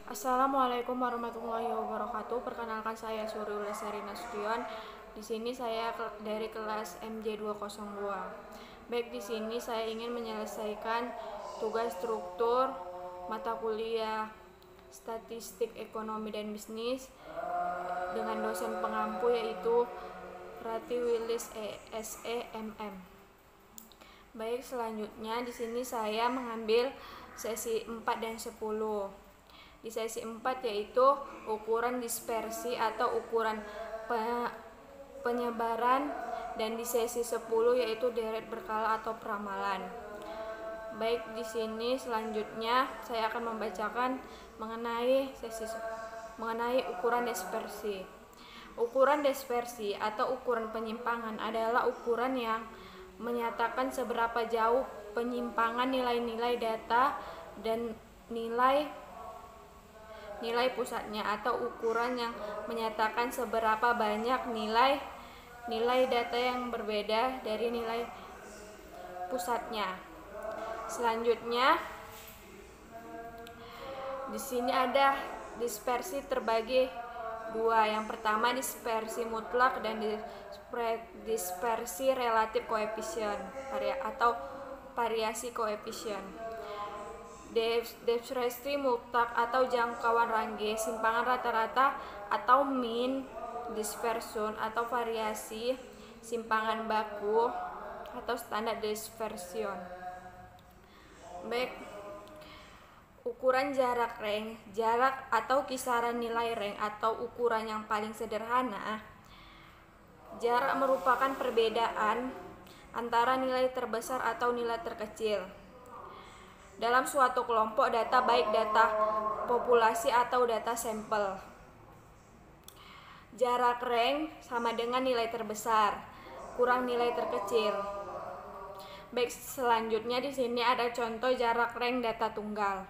Assalamualaikum warahmatullahi wabarakatuh. Perkenalkan saya Suryo Lestari Nasution. Di sini saya dari kelas MJ 202. Baik, di sini saya ingin menyelesaikan tugas struktur mata kuliah Statistik Ekonomi dan Bisnis dengan dosen pengampu yaitu Rati Willis SEMM. Baik, selanjutnya di sini saya mengambil sesi 4 dan 10. Di sesi 4 yaitu ukuran dispersi atau ukuran penyebaran, dan di sesi 10 yaitu deret berkala atau peramalan. Baik, di sini selanjutnya saya akan membacakan mengenai ukuran dispersi. Ukuran dispersi atau ukuran penyimpangan adalah ukuran yang menyatakan seberapa jauh penyimpangan nilai-nilai data dan nilai pusatnya, atau ukuran yang menyatakan seberapa banyak nilai data yang berbeda dari nilai pusatnya. Selanjutnya di sini ada dispersi terbagi dua. Yang pertama dispersi mutlak dan dispersi relatif koefisien atau variasi koefisien. Dispersi mutlak atau jangkauan range simpangan rata-rata atau mean dispersion, atau variasi simpangan baku atau standar dispersion. Baik, ukuran jarak range, jarak atau kisaran nilai range atau ukuran yang paling sederhana. Jarak merupakan perbedaan antara nilai terbesar atau nilai terkecil dalam suatu kelompok data, baik data populasi atau data sampel. Jarak range sama dengan nilai terbesar kurang nilai terkecil. Baik, selanjutnya di sini ada contoh jarak range data tunggal.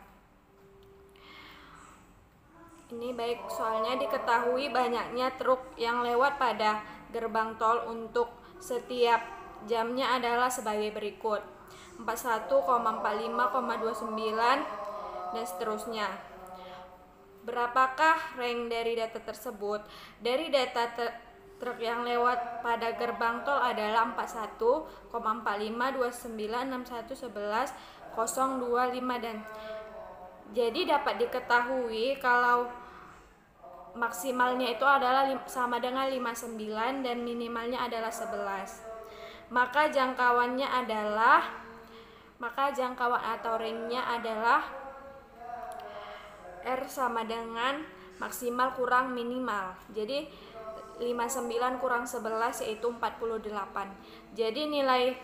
Ini baik, soalnya diketahui banyaknya truk yang lewat pada gerbang tol untuk setiap jamnya adalah sebagai berikut: 41,45,29 dan seterusnya. Berapakah range dari data tersebut? Dari data truk yang lewat pada gerbang tol adalah 41,45296111,025, dan jadi dapat diketahui kalau maksimalnya itu adalah sama dengan 59 dan minimalnya adalah 11. Maka jangkauan atau range-nya adalah R sama dengan maksimal kurang minimal. Jadi 59 kurang 11 yaitu 48. Jadi nilai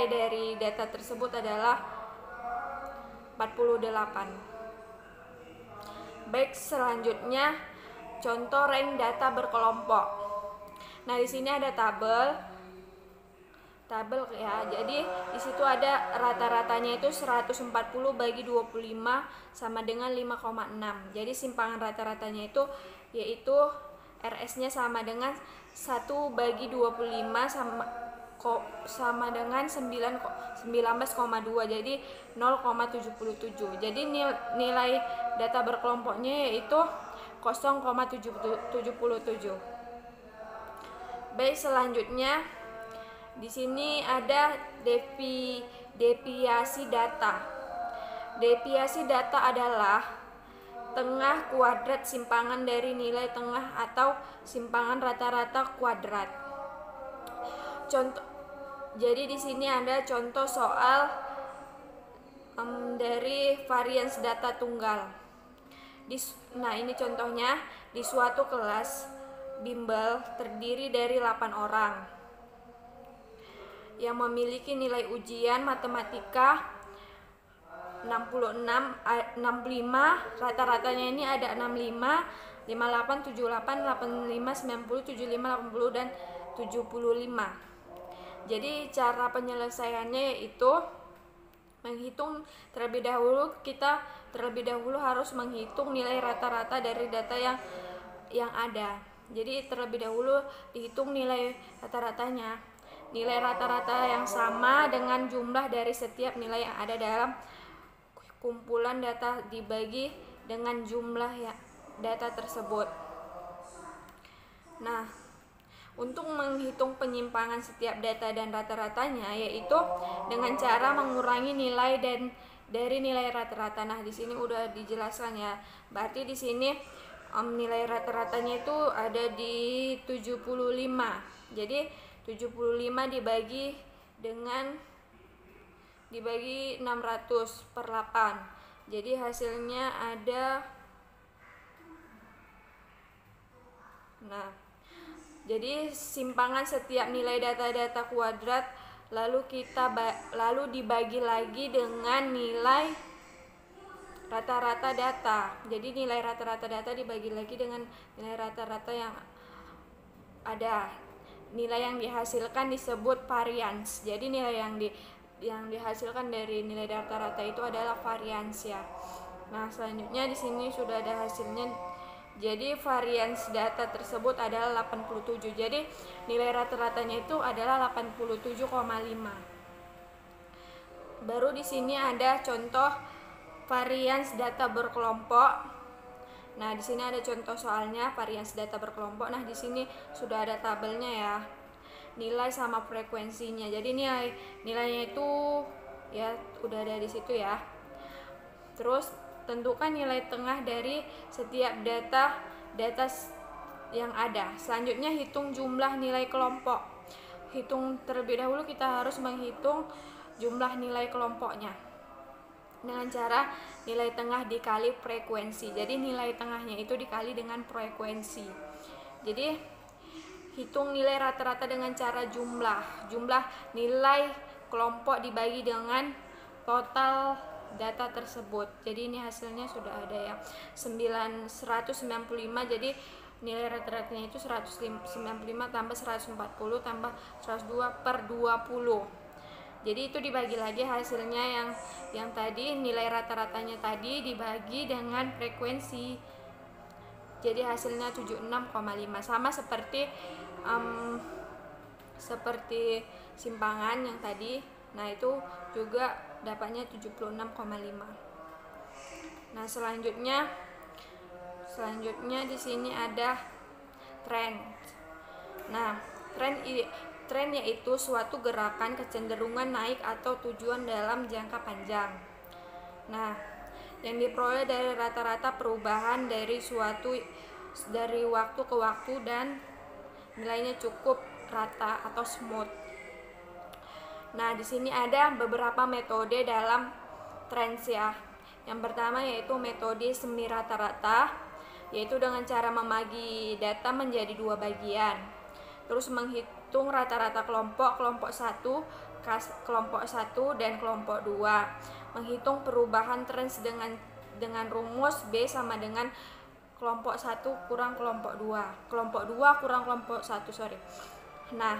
dari data tersebut adalah 48. Baik, selanjutnya contoh range data berkelompok. Nah, di sini ada tabel ya. Jadi di situ ada rata-ratanya itu 140 bagi 25 sama dengan 5,6. Jadi simpangan rata-ratanya itu yaitu RS-nya sama dengan 1 bagi 25 sama dengan 19,2, jadi 0,77. Jadi nilai data berkelompoknya yaitu 0,77. Baik, selanjutnya di sini ada deviasi data. Deviasi data adalah tengah kuadrat simpangan dari nilai tengah atau simpangan rata-rata kuadrat. Jadi di sini ada contoh soal dari varians data tunggal. Nah, ini contohnya di suatu kelas bimbel terdiri dari 8 orang yang memiliki nilai ujian matematika 65, rata-ratanya ini ada 65, 58, 78, 85, 90, 75, 80 dan 75. Jadi cara penyelesaiannya yaitu menghitung terlebih dahulu harus menghitung nilai rata-rata dari data yang ada. Jadi terlebih dahulu dihitung nilai rata-ratanya. Nilai rata-rata yang sama dengan jumlah dari setiap nilai yang ada dalam kumpulan data dibagi dengan jumlah data tersebut. Nah, untuk menghitung penyimpangan setiap data dan rata-ratanya yaitu dengan cara mengurangi nilai dari nilai rata-rata. Nah, di sini udah dijelaskan ya. Berarti di sini nilai rata-ratanya itu ada di 75. Jadi 75 dibagi 600 per 8. Jadi hasilnya ada, nah, jadi simpangan setiap nilai data kuadrat lalu dibagi lagi dengan nilai rata-rata data. Jadi nilai rata-rata data dibagi lagi dengan nilai rata-rata yang ada. Nilai yang dihasilkan disebut varians. Jadi nilai yang dihasilkan dari nilai rata-rata itu adalah varians ya. Nah, selanjutnya di sini sudah ada hasilnya. Jadi varians data tersebut adalah 87. Jadi nilai rata-ratanya itu adalah 87,5. Baru di sini ada contoh varians data berkelompok. Nah, di sini ada contoh soalnya varians data berkelompok. Nah, di sini sudah ada tabelnya ya. Nilai sama frekuensinya. Jadi nilainya itu ya udah ada di situ ya. Terus tentukan nilai tengah dari setiap data yang ada. Selanjutnya hitung jumlah nilai kelompok. Hitung terlebih dahulu, kita harus menghitung jumlah nilai kelompoknya dengan cara nilai tengah dikali frekuensi. Jadi nilai tengahnya itu dikali dengan frekuensi. Jadi hitung nilai rata-rata dengan cara jumlah nilai kelompok dibagi dengan total data tersebut. Jadi ini hasilnya sudah ada ya, 195. Jadi nilai rata-ratanya itu 195 tambah 140 tambah 102 per 20. Jadi itu dibagi lagi hasilnya yang tadi nilai rata-ratanya tadi dibagi dengan frekuensi. Jadi hasilnya 76,5, sama seperti simpangan yang tadi. Nah, itu juga dapatnya 76,5. Nah, selanjutnya di sini ada tren. Nah, tren yaitu suatu gerakan kecenderungan naik atau tujuan dalam jangka panjang. Nah, yang diperoleh dari rata-rata perubahan dari waktu ke waktu dan nilainya cukup rata atau smooth. Nah, di sini ada beberapa metode dalam trends ya. Yang pertama yaitu metode semi rata-rata, yaitu dengan cara membagi data menjadi 2 bagian. Terus menghitung rata-rata kelompok 1, kelompok 1 dan kelompok 2. Menghitung perubahan trends dengan rumus B sama dengan kelompok 1 kurang kelompok 2. Kelompok 2 kurang kelompok 1, Nah,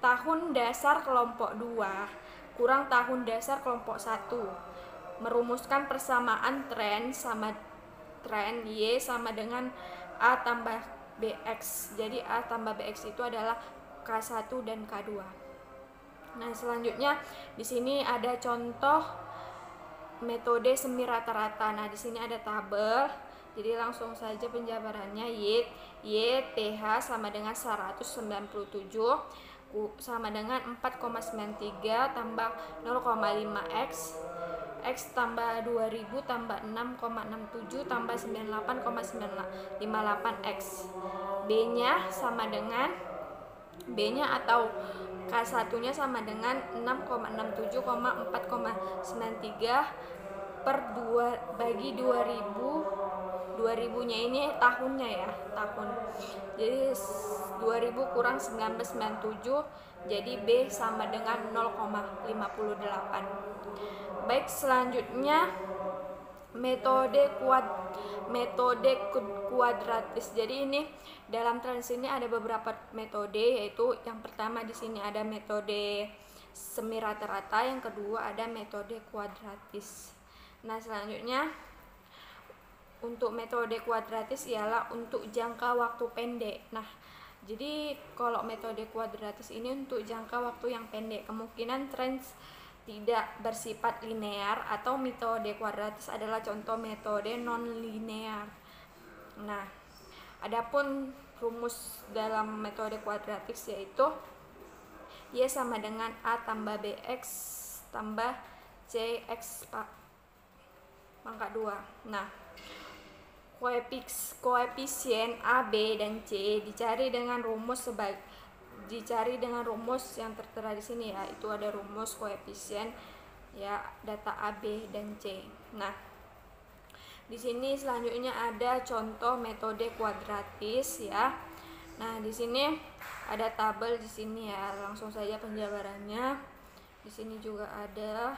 tahun dasar kelompok 2 kurang tahun dasar kelompok 1. Merumuskan persamaan tren Y sama dengan A tambah BX. Jadi A tambah BX itu adalah K1 dan K2. Nah, selanjutnya di sini ada contoh metode semi rata-rata. Nah, di sini ada tabel. Jadi langsung saja penjabarannya. YTH sama dengan 197 sama dengan 4,93 tambah 0,5X, X tambah 2000 tambah 6,67 tambah 98,58X. B-nya sama dengan B-nya atau K1-nya sama dengan 6,67,4,93 per 2 bagi 2000. 2000-nya ini tahunnya ya, tahun. Jadi 2000 kurang 1997, jadi B sama dengan 0,58. Baik, selanjutnya metode kuadratis. Jadi ini dalam trends ini ada beberapa metode, yaitu yang pertama di sini ada metode semi rata-rata, yang kedua ada metode kuadratis. Nah, selanjutnya untuk metode kuadratis ialah untuk jangka waktu pendek. Nah, jadi kalau metode kuadratis ini untuk jangka waktu yang pendek, kemungkinan tidak bersifat linear atau metode kuadratis adalah contoh metode non-linear. Nah, adapun rumus dalam metode kuadratis yaitu Y sama dengan A tambah BX tambah CX pangkat 2. Nah, koefisien A, B, dan C dicari dengan rumus yang tertera di sini ya. Itu ada rumus koefisien ya data A, B, dan C. Nah, di sini selanjutnya ada contoh metode kuadratis ya. Nah, di sini ada tabel di sini ya. Langsung saja penjabarannya. Di sini juga ada.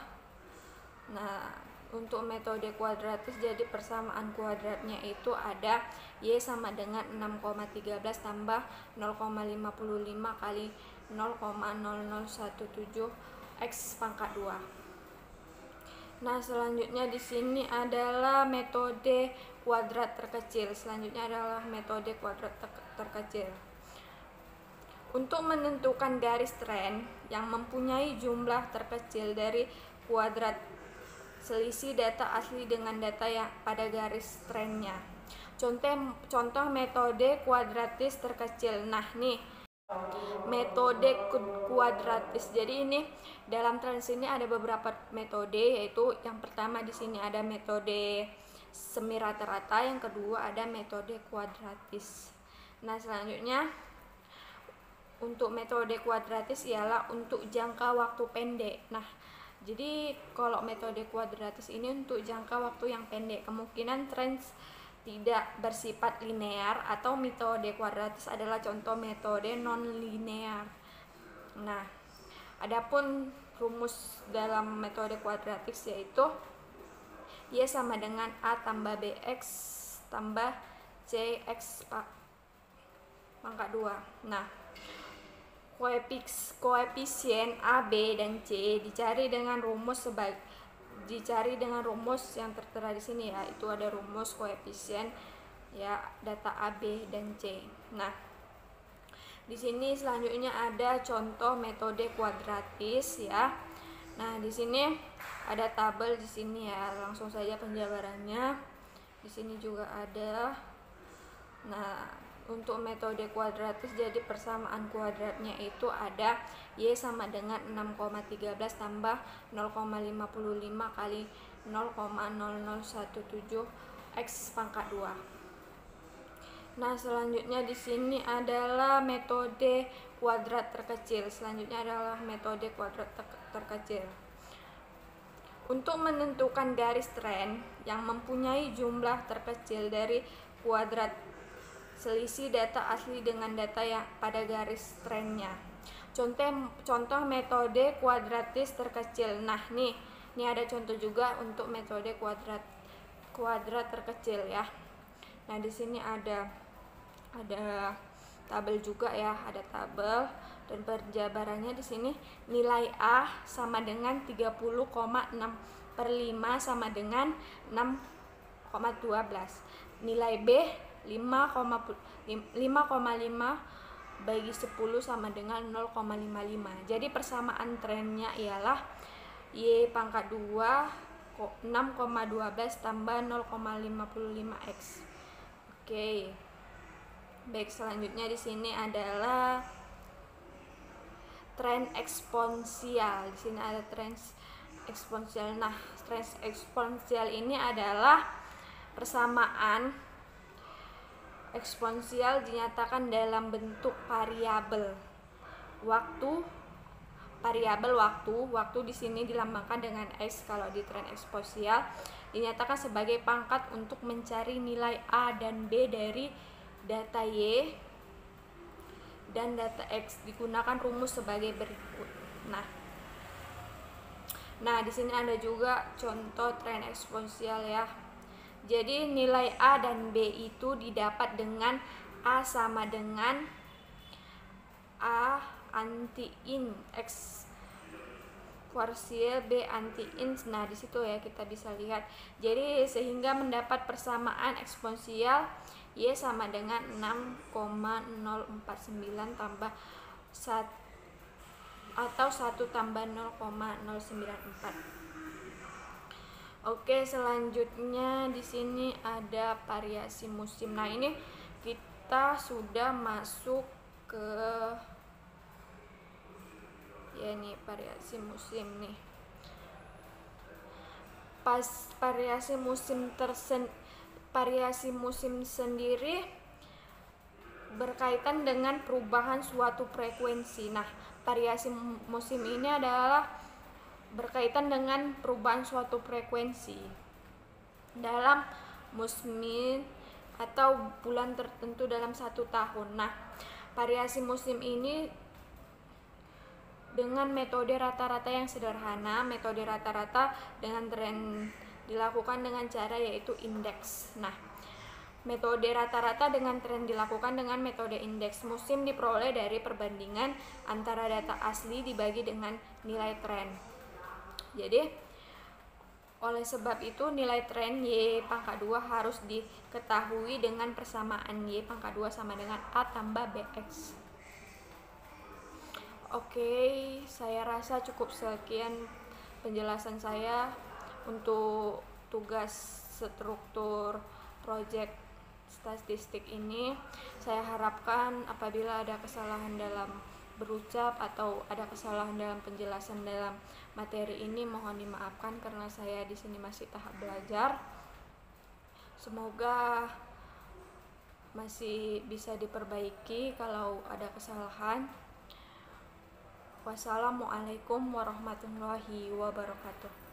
Nah, untuk metode kuadratis jadi persamaan kuadratnya itu ada Y sama dengan 6,13 tambah 0,55 kali 0,0017 X pangkat 2. Nah, selanjutnya di sini adalah metode kuadrat terkecil. Untuk menentukan garis tren yang mempunyai jumlah terkecil dari kuadrat selisih data asli dengan data yang pada garis trennya. Contoh metode kuadratis terkecil. Nah, nih metode kuadratis. Jadi ini dalam tren ini ada beberapa metode, yaitu yang pertama di sini ada metode semi rata-rata, yang kedua ada metode kuadratis. Nah, selanjutnya untuk metode kuadratis ialah untuk jangka waktu pendek. Nah, jadi kalau metode kuadratis ini untuk jangka waktu yang pendek, kemungkinan tren tidak bersifat linear atau metode kuadratis adalah contoh metode non-linear. Nah, adapun rumus dalam metode kuadratis yaitu Y sama dengan A tambah BX tambah CX pangkat 2. Nah, koefisien A, B, dan C dicari dengan rumus yang tertera di sini ya. Itu ada rumus koefisien ya data A, B, dan C. Nah, di sini selanjutnya ada contoh metode kuadratis ya. Nah, di sini ada tabel di sini ya. Langsung saja penjabarannya. Di sini juga ada. Nah, untuk metode kuadratis jadi persamaan kuadratnya itu ada Y sama dengan 6,13 tambah 0,55 kali 0,0017 X pangkat 2. Nah, selanjutnya di sini adalah metode kuadrat terkecil. Untuk menentukan garis tren yang mempunyai jumlah terkecil dari kuadrat selisih data asli dengan data yang pada garis trennya. Contoh metode kuadratis terkecil. Nah, nih ada contoh juga untuk metode kuadrat terkecil ya. Nah, di sini ada tabel juga ya, ada tabel dan penjabarannya di sini nilai A sama dengan 30,6/5 sama dengan 6,12. Nilai B 5,5 bagi 10 sama dengan 0,55. Jadi persamaan trennya ialah Y pangkat 2 6,12 tambah 0,55X. Oke. Baik, selanjutnya di sini adalah tren eksponensial. Di sini ada tren eksponensial. Nah, tren eksponensial ini adalah persamaan eksponensial dinyatakan dalam bentuk variabel waktu. Waktu di sini dilambangkan dengan X. Kalau di tren eksponensial dinyatakan sebagai pangkat untuk mencari nilai A dan B dari data Y dan data X. Digunakan rumus sebagai berikut. Nah, di sini ada juga contoh tren eksponensial ya. Jadi nilai A dan B itu didapat dengan A sama dengan A anti-in X kuarsil, B anti-in. Nah, di situ ya kita bisa lihat. Jadi sehingga mendapat persamaan eksponensial Y sama dengan 6,049 tambah atau 1 tambah 0,094. Oke, selanjutnya di sini ada variasi musim. Nah, ini kita sudah masuk ke ya nih variasi musim nih. Pas variasi musim sendiri berkaitan dengan perubahan suatu frekuensi. Nah, variasi musim ini adalah berkaitan dengan perubahan suatu frekuensi dalam musim atau bulan tertentu dalam 1 tahun. Nah, variasi musim ini dengan metode rata-rata yang sederhana. Metode rata-rata dengan tren dilakukan dengan cara yaitu indeks. Nah, metode rata-rata dengan tren dilakukan dengan metode indeks. Musim diperoleh dari perbandingan antara data asli dibagi dengan nilai tren. Jadi, oleh sebab itu nilai tren Y pangkat 2 harus diketahui dengan persamaan Y pangkat 2 sama dengan A tambah BX. Oke, saya rasa cukup sekian penjelasan saya untuk tugas struktur proyek statistik ini. Saya harapkan apabila ada kesalahan dalam berucap atau ada kesalahan dalam penjelasan dalam materi ini mohon dimaafkan karena saya di sini masih tahap belajar. Semoga masih bisa diperbaiki kalau ada kesalahan. Wassalamualaikum warahmatullahi wabarakatuh.